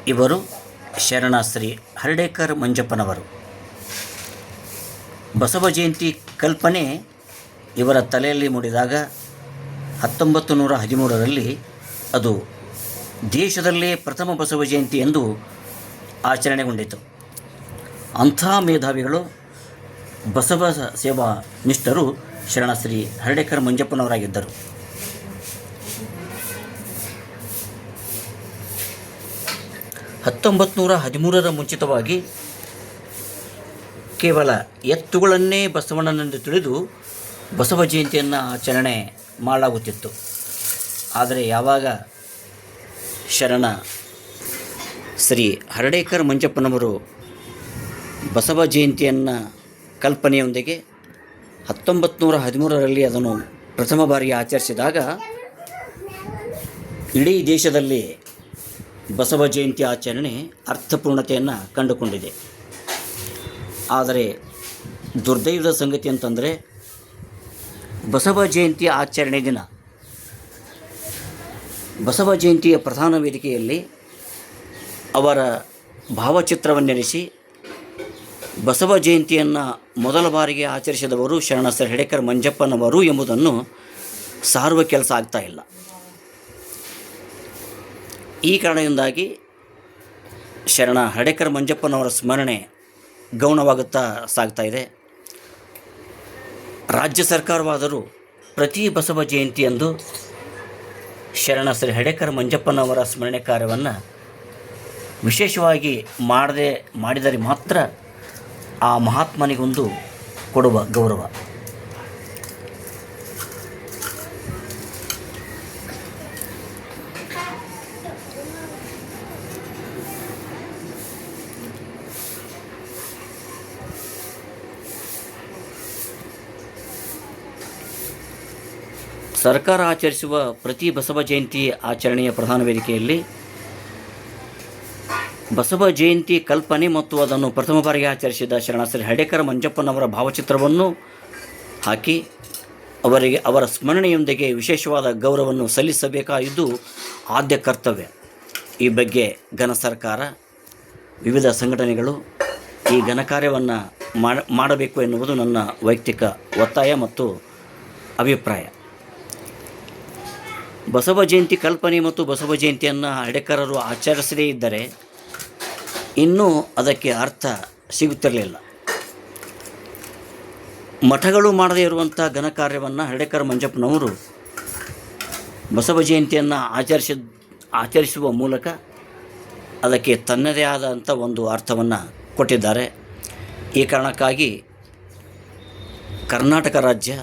ಇವರು ಶರಣಶ್ರೀ ಹರ್ಡೇಕರ್ ಮಂಜಪ್ಪನವರು. ಬಸವ ಜಯಂತಿ ಕಲ್ಪನೆ ಇವರ ತಲೆಯಲ್ಲಿ ಮೂಡಿದಾಗ 1913ರಲ್ಲಿ ಅದು ದೇಶದಲ್ಲೇ ಪ್ರಥಮ ಬಸವ ಜಯಂತಿ ಎಂದು ಆಚರಣೆಗೊಂಡಿತು. ಅಂಥ ಮೇಧಾವಿಗಳು, ಬಸವ ಸೇವಾ ನಿಷ್ಠರು ಶರಣಶ್ರೀ ಹರ್ಡೇಕರ್ ಮಂಜಪ್ಪನವರಾಗಿದ್ದರು. 1913ರ ಮುಂಚಿತವಾಗಿ ಕೇವಲ ಎತ್ತುಗಳನ್ನೇ ಬಸವಣ್ಣನೆಂದು ತಿಳಿದು ಬಸವ ಜಯಂತಿಯನ್ನು ಆಚರಣೆ ಮಾಡಲಾಗುತ್ತಿತ್ತು. ಆದರೆ ಯಾವಾಗ ಶರಣ ಶ್ರೀ ಹರ್ಡೇಕರ್ ಮಂಜಪ್ಪನವರು ಬಸವ ಜಯಂತಿಯನ್ನು ಕಲ್ಪನೆಯೊಂದಿಗೆ 1913ರಲ್ಲಿ ಅದನ್ನು ಪ್ರಥಮ ಬಾರಿಗೆ ಆಚರಿಸಿದಾಗ ಇಡೀ ದೇಶದಲ್ಲಿ ಬಸವ ಜಯಂತಿ ಆಚರಣೆ ಅರ್ಥಪೂರ್ಣತೆಯನ್ನು ಕಂಡುಕೊಂಡಿದೆ. ಆದರೆ ದುರ್ದೈವದ ಸಂಗತಿ ಅಂತಂದರೆ, ಬಸವ ಜಯಂತಿ ಆಚರಣೆ ದಿನ ಬಸವ ಜಯಂತಿಯ ಪ್ರಧಾನ ವೇದಿಕೆಯಲ್ಲಿ ಅವರ ಭಾವಚಿತ್ರವನ್ನಿರಿಸಿ ಬಸವ ಜಯಂತಿಯನ್ನು ಮೊದಲ ಬಾರಿಗೆ ಆಚರಿಸಿದವರು ಶರಣಶ್ರೀ ಹರ್ಡೇಕರ್ ಮಂಜಪ್ಪನವರು ಎಂಬುದನ್ನು ಸಾರುವ ಕೆಲಸ ಆಗ್ತಾಯಿಲ್ಲ. ಈ ಕಾರಣದಿಂದಾಗಿ ಶರಣ ಹರ್ಡೇಕರ್ ಮಂಜಪ್ಪನವರ ಸ್ಮರಣೆ ಗೌಣವಾಗುತ್ತಾ ಸಾಗ್ತಾ ಇದೆ. ರಾಜ್ಯ ಸರ್ಕಾರವಾದರೂ ಪ್ರತಿ ಬಸವ ಜಯಂತಿಯಂದು ಶರಣಶ್ರೀ ಹರ್ಡೇಕರ್ ಮಂಜಪ್ಪನವರ ಸ್ಮರಣೆ ಕಾರ್ಯವನ್ನು ವಿಶೇಷವಾಗಿ ಮಾಡಿದರೆ ಮಾತ್ರ ಆ ಮಹಾತ್ಮನಿಗೊಂದು ಕೊಡುವ ಗೌರವ. ಸರ್ಕಾರ ಆಚರಿಸುವ ಪ್ರತಿ ಬಸವ ಜಯಂತಿ ಆಚರಣೆಯ ಪ್ರಧಾನ ವೇದಿಕೆಯಲ್ಲಿ ಬಸವ ಜಯಂತಿ ಕಲ್ಪನೆ ಮತ್ತು ಅದನ್ನು ಪ್ರಥಮ ಬಾರಿಗೆ ಆಚರಿಸಿದ ಶರಣಶ್ರೀ ಹರ್ಡೇಕರ್ ಮಂಜಪ್ಪನವರ ಭಾವಚಿತ್ರವನ್ನು ಹಾಕಿ ಅವರ ಸ್ಮರಣೆಯೊಂದಿಗೆ ವಿಶೇಷವಾದ ಗೌರವವನ್ನು ಸಲ್ಲಿಸಬೇಕಾಗಿದ್ದು ಆದ್ಯ ಕರ್ತವ್ಯ. ಈ ಬಗ್ಗೆ ಘನ ಸರ್ಕಾರ, ವಿವಿಧ ಸಂಘಟನೆಗಳು ಈ ಘನ ಕಾರ್ಯವನ್ನು ಮಾಡಬೇಕು ಎನ್ನುವುದು ನನ್ನ ವೈಯಕ್ತಿಕ ಒತ್ತಾಯ ಮತ್ತು ಅಭಿಪ್ರಾಯ. ಬಸವ ಜಯಂತಿ ಕಲ್ಪನೆ ಮತ್ತು ಬಸವ ಜಯಂತಿಯನ್ನು ಹರ್ಡೇಕರರು ಆಚರಿಸದೇ ಇದ್ದರೆ ಇನ್ನೂ ಅದಕ್ಕೆ ಅರ್ಥ ಸಿಗುತ್ತಿರಲಿಲ್ಲ. ಮಠಗಳು ಮಾಡದೇ ಇರುವಂಥ ಘನ ಕಾರ್ಯವನ್ನು ಹರ್ಡೇಕರ್ ಮಂಜಪ್ಪನವರು ಬಸವ ಜಯಂತಿಯನ್ನು ಆಚರಿಸುವ ಮೂಲಕ ಅದಕ್ಕೆ ತನ್ನದೇ ಆದಂಥ ಒಂದು ಅರ್ಥವನ್ನು ಕೊಟ್ಟಿದ್ದಾರೆ. ಈ ಕಾರಣಕ್ಕಾಗಿ ಕರ್ನಾಟಕ ರಾಜ್ಯ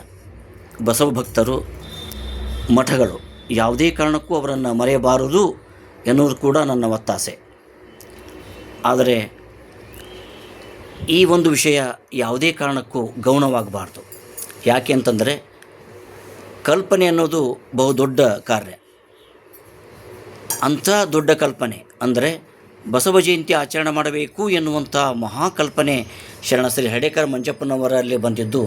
ಬಸವ ಭಕ್ತರು, ಮಠಗಳು ಯಾವುದೇ ಕಾರಣಕ್ಕೂ ಅವರನ್ನು ಮರೆಯಬಾರದು ಎನ್ನುವುದು ಕೂಡ ನನ್ನ ಒತ್ತಾಸೆ. ಆದರೆ ಈ ಒಂದು ವಿಷಯ ಯಾವುದೇ ಕಾರಣಕ್ಕೂ ಗೌಣವಾಗಬಾರ್ದು. ಯಾಕೆ ಅಂತಂದರೆ, ಕಲ್ಪನೆ ಅನ್ನೋದು ಬಹುದೊಡ್ಡ ಕಾರ್ಯ. ಅಂಥ ದೊಡ್ಡ ಕಲ್ಪನೆ ಅಂದರೆ ಬಸವ ಜಯಂತಿ ಆಚರಣೆ ಮಾಡಬೇಕು ಎನ್ನುವಂಥ ಮಹಾಕಲ್ಪನೆ ಶರಣಶ್ರೀ ಹರ್ಡೇಕರ್ ಮಂಜಪ್ಪನವರಲ್ಲಿ ಬಂದಿದ್ದು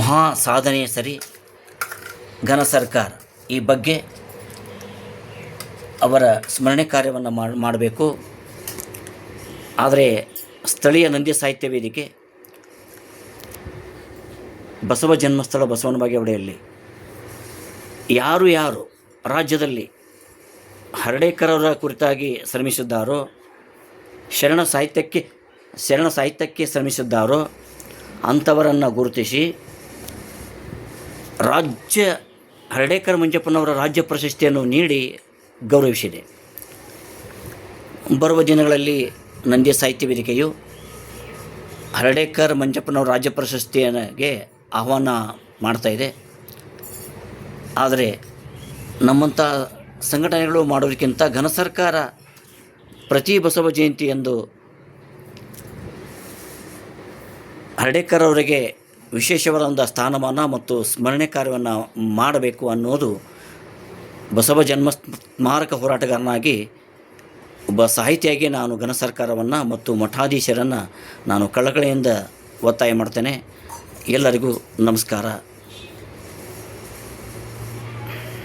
ಮಹಾ ಸಾಧನೆ. ಸರಿ, ಘನ ಸರ್ಕಾರ ಈ ಬಗ್ಗೆ ಅವರ ಸ್ಮರಣೆ ಕಾರ್ಯವನ್ನು ಮಾಡಬೇಕು. ಆದರೆ ಸ್ಥಳೀಯ ನಂದಿ ಸಾಹಿತ್ಯ ವೇದಿಕೆ, ಬಸವ ಜನ್ಮಸ್ಥಳ ಬಸವನ ಬಾಗೇವಾಡಿಯಲ್ಲಿ ಯಾರು ರಾಜ್ಯದಲ್ಲಿ ಹರ್ಡೇಕರವರ ಕುರಿತಾಗಿ ಶ್ರಮಿಸಿದ್ದಾರೋ, ಶರಣ ಸಾಹಿತ್ಯಕ್ಕೆ ಶ್ರಮಿಸಿದ್ದಾರೋ ಅಂಥವರನ್ನು ಗುರುತಿಸಿ ಹರ್ಡೇಕರ್ ಮಂಜಪ್ಪನವರ ರಾಜ್ಯ ಪ್ರಶಸ್ತಿಯನ್ನು ನೀಡಿ ಗೌರವಿಸಿದೆ. ಬರುವ ದಿನಗಳಲ್ಲಿ ನಂದಿ ಸಾಹಿತ್ಯ ವೇದಿಕೆಯು ಹರ್ಡೇಕರ್ ಮಂಜಪ್ಪನವರ ರಾಜ್ಯ ಪ್ರಶಸ್ತಿಗೆ ಆಹ್ವಾನ ಮಾಡ್ತಾಯಿದೆ. ಆದರೆ ನಮ್ಮಂಥ ಸಂಘಟನೆಗಳು ಮಾಡೋದಕ್ಕಿಂತ ಘನ ಸರ್ಕಾರ ಪ್ರತಿ ಬಸವ ಜಯಂತಿ ಎಂದು ಹರ್ಡೇಕರ್ ಅವರಿಗೆ ವಿಶೇಷವಾದ ಒಂದು ಸ್ಥಾನಮಾನ ಮತ್ತು ಸ್ಮರಣೆ ಕಾರ್ಯವನ್ನು ಮಾಡಬೇಕು ಅನ್ನೋದು ಬಸವ ಜನ್ಮ ಸ್ಮಾರಕ ಹೋರಾಟಗಾರನಾಗಿ, ಒಬ್ಬ ಸಾಹಿತಿಯಾಗಿ ನಾನು ಘನ ಸರ್ಕಾರವನ್ನು ಮತ್ತು ಮಠಾಧೀಶರನ್ನು ನಾನು ಕಳಕಳಿಯಿಂದ ಒತ್ತಾಯ ಮಾಡ್ತೇನೆ. ಎಲ್ಲರಿಗೂ ನಮಸ್ಕಾರ.